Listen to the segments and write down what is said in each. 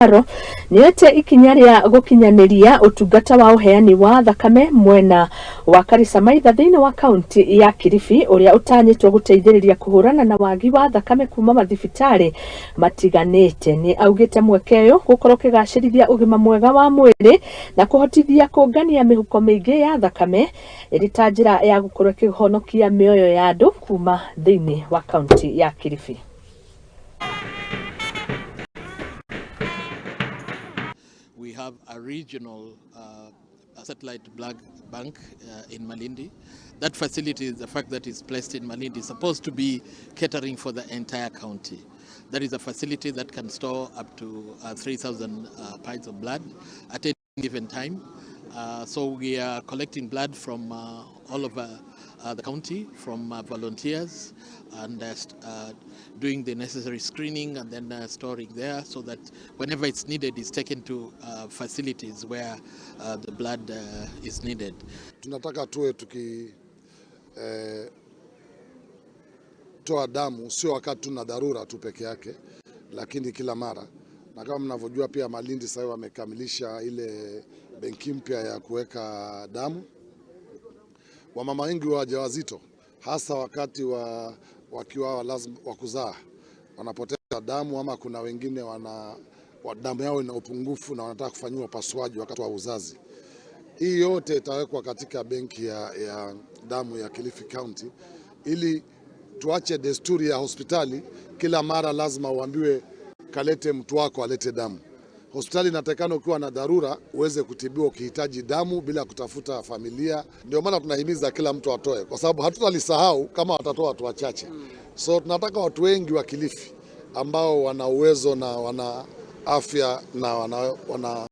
NIOETE IKINYA GUKINYANIRIA UTUNGATA wa Uheani wa Thakame MWENA wa KARISA MAITHA thiini wa kaunti ya Kilifi uria utanyitwo guteithiriria kuhurana na wagi wa thakame kuma mathibitari matiganite. Ni augite MWEKE uyu gukorwo kigacirithia ugima mwega wa mwiri na kuhotithia kungania MIHUKO mingi ya thakame iri ta njira ya gukorwo kihonokia mioyo ya andu kuma thiini wa kaunti ya Kilifi. We have a regional satellite blood bank in Malindi. That facility, the fact that it's placed in Malindi, is supposed to be catering for the entire county. That is a facility that can store up to 3,000 pints of blood at any given time. So we are collecting blood from all over the county, from volunteers, and doing the necessary screening and then storing there so that whenever it's needed, it's taken to facilities where the blood is needed. Tunataka tuwe toa damu sio wakati tuna dharura tu peke yake, lakini kila mara. Na kama mnavyojua pia Malindi sasa wamekamilisha ile benki mpya ya kuweka damu. Wamama wengi wajawazito hasa wakati wakiwa lazima kuzaa wanapoteza damu, ama kuna wengine damu yao ina upungufu na wanataka kufanywa upasuaji wakati wa uzazi. Hii yote itawekwa katika benki ya damu ya Kilifi County ili tuache desturi ya hospitali kila mara lazima uambiwe kalete mtu wako alete damu. Hospitali inatakana ukiwa na dharura uweze kutibiwa ukihitaji damu bila kutafuta familia. Ndio maana tunahimiza kila mtu atoe, kwa sababu hatutalisahau kama watatoa watu wachache. So tunataka watu wengi wa Kilifi ambao wana uwezo na wana afya na wana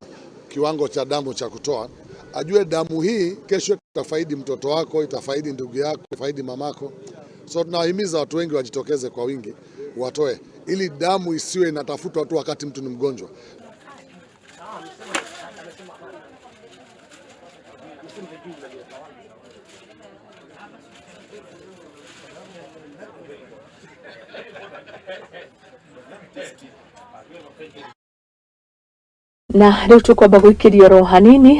kiwango cha damu cha kutoa, ajue damu hii kesho itafaidi mtoto wako, itafaidi ndugu yako, itafaidi mamako. So tunahimiza watu wengi wajitokeze kwa wingi watoe, ili damu isiwe inatafutwa tu wakati mtu ni mgonjwa. Na riu tukwamba guikiria ro hanini.